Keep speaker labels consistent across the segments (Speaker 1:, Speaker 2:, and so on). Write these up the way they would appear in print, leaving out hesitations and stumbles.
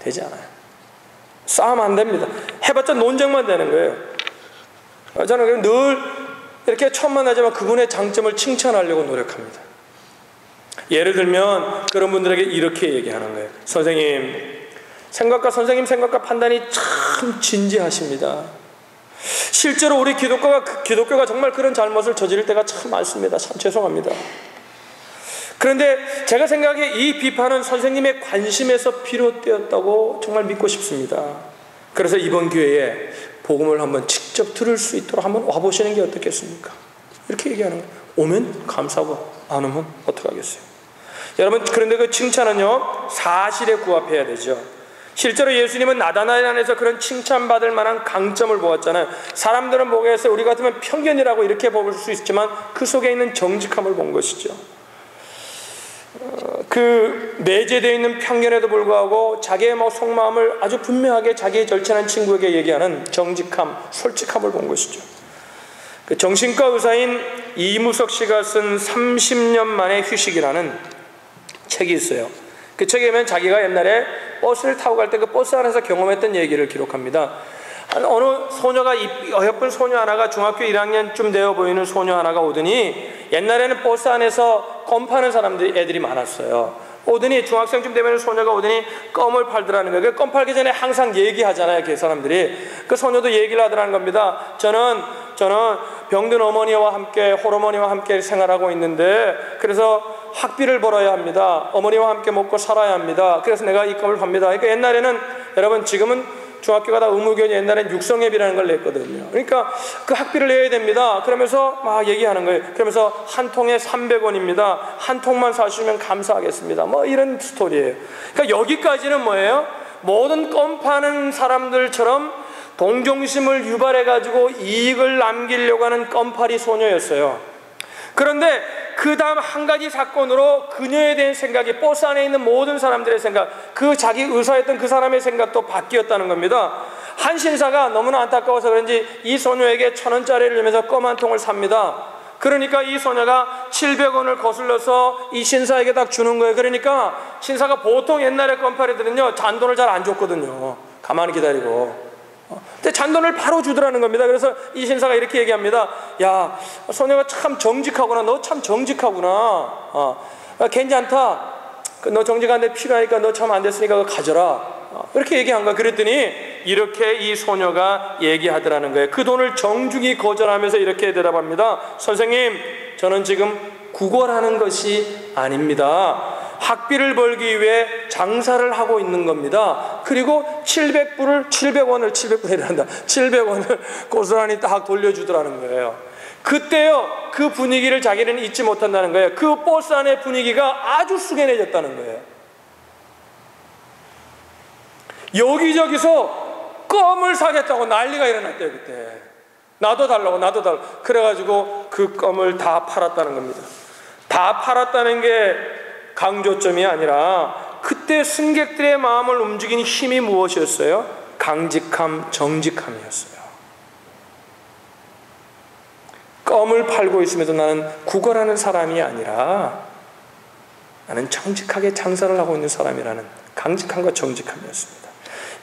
Speaker 1: 되지 않아요. 싸움 안 됩니다. 해봤자 논쟁만 되는 거예요. 저는 늘 이렇게 처음 만나지만 그분의 장점을 칭찬하려고 노력합니다. 예를 들면 그런 분들에게 이렇게 얘기하는 거예요. 선생님 생각과 판단이 참 진지하십니다. 실제로 우리 기독교가 정말 그런 잘못을 저지를 때가 참 많습니다. 참 죄송합니다. 그런데 제가 생각에 이 비판은 선생님의 관심에서 비롯되었다고 정말 믿고 싶습니다. 그래서 이번 기회에 복음을 한번 직접 들을 수 있도록 한번 와보시는 게 어떻겠습니까? 이렇게 얘기하는 거예요. 오면 감사하고 안 오면 어떡하겠어요? 여러분, 그런데 그 칭찬은요 사실에 부합해야 되죠. 실제로 예수님은 나다나엘 안에서 그런 칭찬받을 만한 강점을 보았잖아요. 사람들은 보기에서 우리 같으면 편견이라고 이렇게 볼 수 있지만 그 속에 있는 정직함을 본 것이죠. 그 내재되어 있는 편견에도 불구하고 자기의 속마음을 아주 분명하게 자기의 절친한 친구에게 얘기하는 정직함, 솔직함을 본 것이죠. 그 정신과 의사인 이무석 씨가 쓴 30년 만의 휴식이라는 책이 있어요. 그 책에 보면 자기가 옛날에 버스를 타고 갈 때 그 버스 안에서 경험했던 얘기를 기록합니다. 어느 소녀가, 어여쁜 소녀 하나가 중학교 1학년쯤 되어 보이는 소녀 하나가 오더니, 옛날에는 버스 안에서 껌 파는 애들이 많았어요. 오더니 중학생쯤 되면 소녀가 오더니 껌을 팔더라는 거예요. 껌 팔기 전에 항상 얘기하잖아요, 그 사람들이. 그 소녀도 얘기를 하더라는 겁니다. 저는 병든 어머니와 함께, 홀어머니와 함께 생활하고 있는데, 그래서 학비를 벌어야 합니다. 어머니와 함께 먹고 살아야 합니다. 그래서 내가 이 껌을 팝니다. 그러니까 옛날에는, 여러분 지금은 중학교가 다 의무교육이, 옛날엔 육성회비라는 걸 냈거든요. 그러니까 그 학비를 내야 됩니다. 그러면서 막 얘기하는 거예요. 그러면서 한 통에 300원입니다. 한 통만 사주시면 감사하겠습니다. 뭐 이런 스토리예요. 그러니까 여기까지는 뭐예요? 모든 껌 파는 사람들처럼 동정심을 유발해가지고 이익을 남기려고 하는 껌파리 소녀였어요. 그런데 그 다음 한 가지 사건으로 그녀에 대한 생각이, 버스 안에 있는 모든 사람들의 생각, 그 자기 의사였던 그 사람의 생각도 바뀌었다는 겁니다. 한 신사가 너무나 안타까워서 그런지 이 소녀에게 1,000원짜리를 주면서 껌 한 통을 삽니다. 그러니까 이 소녀가 700원을 거슬러서 이 신사에게 딱 주는 거예요. 그러니까 신사가 보통 옛날에 껌파리들은요 잔돈을 잘 안 줬거든요. 가만히 기다리고. 근데 잔돈을 바로 주더라는 겁니다. 그래서 이 신사가 이렇게 얘기합니다. 야, 소녀가 참 정직하구나. 너 참 정직하구나. 괜찮다. 너 정직한데 필요하니까 너 참 안 됐으니까 그거 가져라. 이렇게 얘기한 거야. 그랬더니 이렇게 이 소녀가 얘기하더라는 거예요. 그 돈을 정중히 거절하면서 이렇게 대답합니다. 선생님, 저는 지금 구걸하는 것이 아닙니다. 학비를 벌기 위해 장사를 하고 있는 겁니다. 그리고 700원을 고스란히 딱 돌려주더라는 거예요. 그때요, 그 분위기를 자기는 잊지 못한다는 거예요. 그 버스 안의 분위기가 아주 숙연해졌다는 거예요. 여기저기서 껌을 사겠다고 난리가 일어났대요, 그때. 나도 달라고. 그래가지고 그 껌을 다 팔았다는 겁니다. 다 팔았다는 게 강조점이 아니라 그때 승객들의 마음을 움직인 힘이 무엇이었어요? 강직함, 정직함이었어요. 껌을 팔고 있으면서 나는 구걸하는 사람이 아니라 나는 정직하게 장사를 하고 있는 사람이라는 강직함과 정직함이었습니다.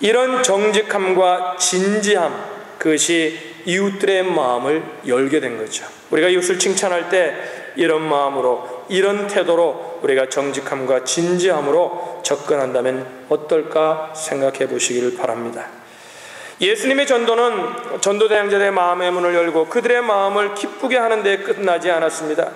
Speaker 1: 이런 정직함과 진지함, 그것이 이웃들의 마음을 열게 된 거죠. 우리가 이웃을 칭찬할 때 이런 마음으로, 이런 태도로 우리가 정직함과 진지함으로 접근한다면 어떨까 생각해 보시기를 바랍니다. 예수님의 전도는 전도대행자들의 마음의 문을 열고 그들의 마음을 기쁘게 하는 데 끝나지 않았습니다.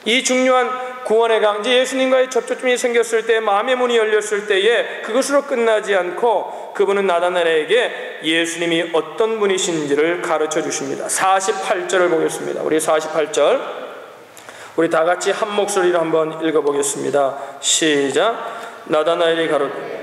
Speaker 1: 이 중요한 구원의 강지, 예수님과의 접촉점이 생겼을 때, 마음의 문이 열렸을 때에 그것으로 끝나지 않고 그분은 나다나엘에게 예수님이 어떤 분이신지를 가르쳐 주십니다. 48절을 보겠습니다. 우리 48절 우리 다 같이 한 목소리로 한번 읽어보겠습니다. 시작. 나다나엘이 가로되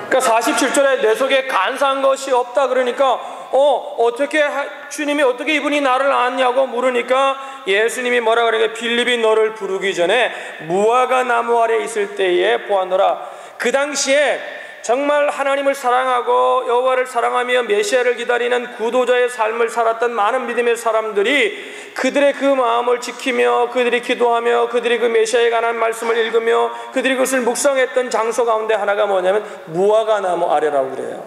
Speaker 1: 그러니까 47절에 내 속에 간사한 것이 없다 그러니까 어떻게 주님이 어떻게 이분이 나를 아냐고 물으니까 예수님이 뭐라 그러니까 빌립이 너를 부르기 전에 무화과 나무 아래 있을 때에 보았노라. 그 당시에 정말 하나님을 사랑하고 여호와를 사랑하며 메시아를 기다리는 구도자의 삶을 살았던 많은 믿음의 사람들이 그들의 그 마음을 지키며 그들이 기도하며 그들이 그 메시아에 관한 말씀을 읽으며 그들이 그것을 묵상했던 장소 가운데 하나가 뭐냐면 무화과 나무 아래라고 그래요.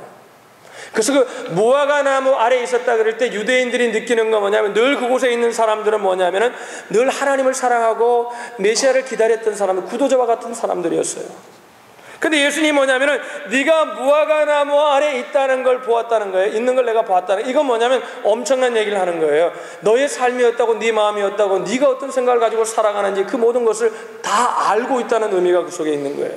Speaker 1: 그래서 그 무화과 나무 아래에 있었다 그럴 때 유대인들이 느끼는 건 뭐냐면 늘 그곳에 있는 사람들은 뭐냐면은 늘 하나님을 사랑하고 메시아를 기다렸던 사람들, 구도자와 같은 사람들이었어요. 근데 예수님이 뭐냐면은 네가 무화과 나무 아래에 있다는 걸 보았다는 거예요. 있는 걸 내가 봤다는, 이건 뭐냐면 엄청난 얘기를 하는 거예요. 너의 삶이었다고, 네 마음이었다고, 네가 어떤 생각을 가지고 살아가는지 그 모든 것을 다 알고 있다는 의미가 그 속에 있는 거예요.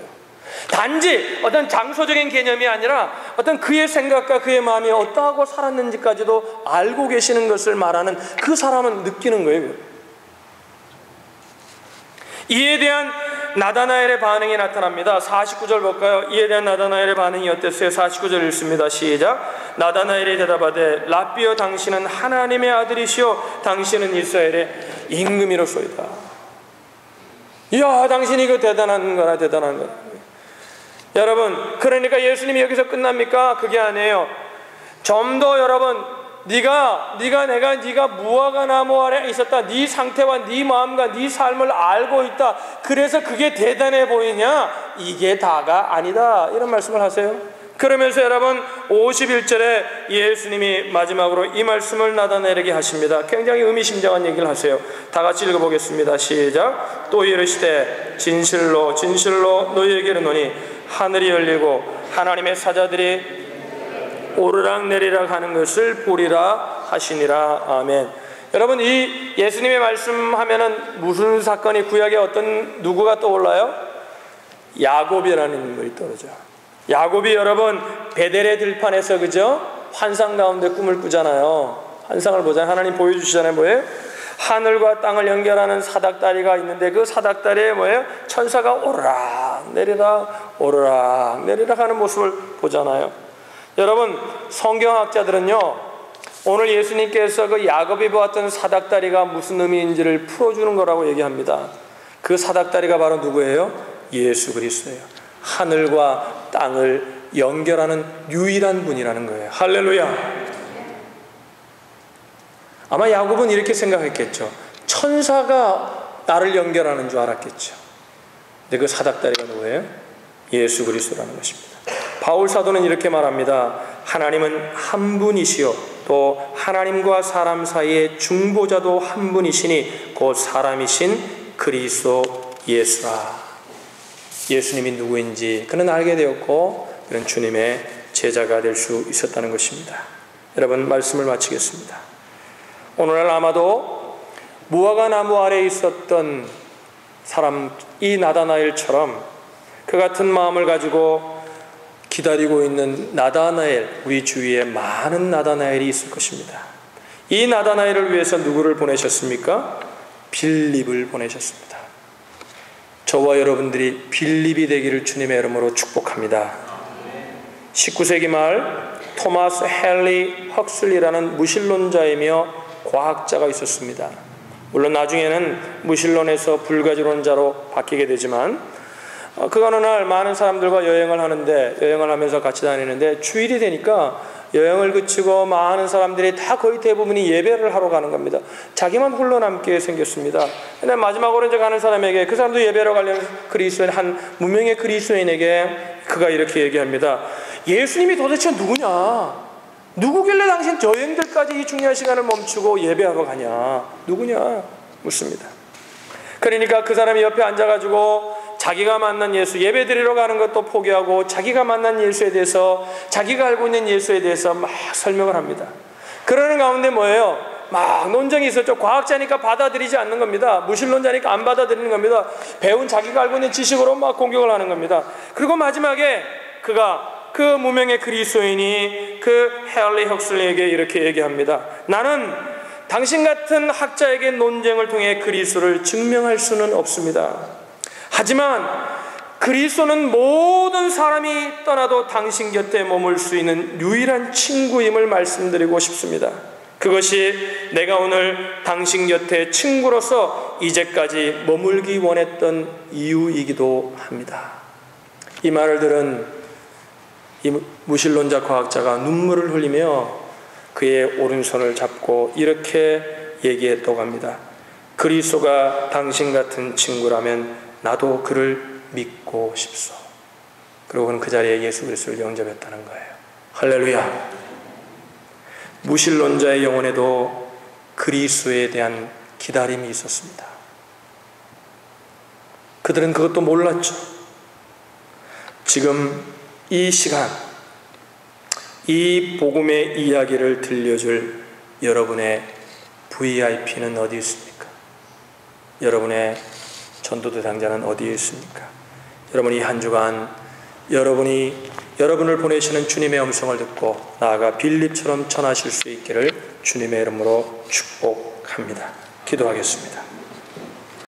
Speaker 1: 단지 어떤 장소적인 개념이 아니라 어떤 그의 생각과 그의 마음이 어떠하고 살았는지까지도 알고 계시는 것을 말하는, 그 사람은 느끼는 거예요. 이에 대한 나다나엘의 반응이 나타납니다. 49절 볼까요? 이에 대한 나다나엘의 반응이 어땠어요? 49절 읽습니다. 시작. 나다나엘이 대답하되 랍비여 당신은 하나님의 아들이시오 당신은 이스라엘의 임금이로소이다. 이야, 당신이 이거 대단한 거나 대단한 거나. 여러분, 그러니까 예수님이 여기서 끝납니까? 그게 아니에요. 좀 더 여러분, 네가 무화과 나무 아래 있었다, 네 상태와 네 마음과 네 삶을 알고 있다, 그래서 그게 대단해 보이냐? 이게 다가 아니다, 이런 말씀을 하세요. 그러면서 여러분 51절에 예수님이 마지막으로 이 말씀을 나다나엘에게 하십니다. 굉장히 의미심장한 얘기를 하세요. 다 같이 읽어보겠습니다. 시작. 또 이르시되 진실로 진실로 너희에게 이르노니 하늘이 열리고 하나님의 사자들이 오르락 내리락 하는 것을 보리라 하시니라. 아멘. 여러분, 이 예수님의 말씀하면은 무슨 사건이, 구약에 어떤 누구가 떠올라요? 야곱이라는 인물이 떠오르죠. 야곱이 여러분 베델의 들판에서, 그죠? 환상 가운데 꿈을 꾸잖아요. 환상을 보잖아요. 하나님 보여주시잖아요. 뭐예요? 하늘과 땅을 연결하는 사닥다리가 있는데 그 사닥다리에 뭐예요? 천사가 오르락 내리락 오르락 내리락 하는 모습을 보잖아요. 여러분, 성경학자들은요, 오늘 예수님께서 그 야곱이 보았던 사닥다리가 무슨 의미인지를 풀어주는 거라고 얘기합니다. 그 사닥다리가 바로 누구예요? 예수 그리스도예요. 하늘과 땅을 연결하는 유일한 분이라는 거예요. 할렐루야. 아마 야곱은 이렇게 생각했겠죠. 천사가 나를 연결하는 줄 알았겠죠. 근데 그 사닥다리가 누구예요? 예수 그리스도라는 것입니다. 바울 사도는 이렇게 말합니다. 하나님은 한 분이시요 또 하나님과 사람 사이의 중보자도 한 분이시니 곧 사람이신 그리스도 예수라. 예수님이 누구인지 그는 알게 되었고 그는 주님의 제자가 될 수 있었다는 것입니다. 여러분, 말씀을 마치겠습니다. 오늘날 아마도 무화과 나무 아래에 있었던 사람, 이 나다나엘처럼 그 같은 마음을 가지고 기다리고 있는 나다나엘, 우리 주위에 많은 나다나엘이 있을 것입니다. 이 나다나엘을 위해서 누구를 보내셨습니까? 빌립을 보내셨습니다. 저와 여러분들이 빌립이 되기를 주님의 이름으로 축복합니다. 19세기 말 토마스 헨리 헉슬리라는 무신론자이며 과학자가 있었습니다. 물론 나중에는 무신론에서 불가지론자로 바뀌게 되지만, 그 어느 날 많은 사람들과 여행을 하면서 같이 다니는데 주일이 되니까 여행을 그치고 많은 사람들이 다 거의 대부분이 예배를 하러 가는 겁니다. 자기만 홀로 남게 생겼습니다. 근데 마지막으로 이제 가는 사람에게, 그 사람도 예배로 가려는 그리스도인, 한 무명의 그리스도인에게 그가 이렇게 얘기합니다. 예수님이 도대체 누구냐? 누구길래 당신 여행들까지 이 중요한 시간을 멈추고 예배하러 가냐? 누구냐? 묻습니다. 그러니까 그 사람이 옆에 앉아가지고 자기가 만난 예수, 예배 드리러 가는 것도 포기하고 자기가 만난 예수에 대해서, 자기가 알고 있는 예수에 대해서 막 설명을 합니다. 그러는 가운데 뭐예요? 막 논쟁이 있었죠. 과학자니까 받아들이지 않는 겁니다. 무신론자니까 안 받아들이는 겁니다. 배운 자기가 알고 있는 지식으로 막 공격을 하는 겁니다. 그리고 마지막에 그가, 그 무명의 그리스도인이 그 헨리 헉슬리에게 이렇게 얘기합니다. 나는 당신 같은 학자에게 논쟁을 통해 그리스도를 증명할 수는 없습니다. 하지만 그리스도는 모든 사람이 떠나도 당신 곁에 머물 수 있는 유일한 친구임을 말씀드리고 싶습니다. 그것이 내가 오늘 당신 곁에 친구로서 이제까지 머물기 원했던 이유이기도 합니다. 이 말을 들은 이 무신론자 과학자가 눈물을 흘리며 그의 오른손을 잡고 이렇게 얘기했다고 합니다. 그리스도가 당신 같은 친구라면 나도 그를 믿고 싶소. 그리고 그는 그 자리에 예수 그리스도를 영접했다는 거예요. 할렐루야. 무신론자의 영혼에도 그리스도에 대한 기다림이 있었습니다. 그들은 그것도 몰랐죠. 지금 이 시간, 이 복음의 이야기를 들려줄 여러분의 VIP는 어디 있습니까? 여러분의 전도 대상자는 어디에 있습니까? 여러분이 한 주간 여러분을 보내시는 주님의 음성을 듣고 나아가 빌립처럼 전하실 수 있기를 주님의 이름으로 축복합니다. 기도하겠습니다.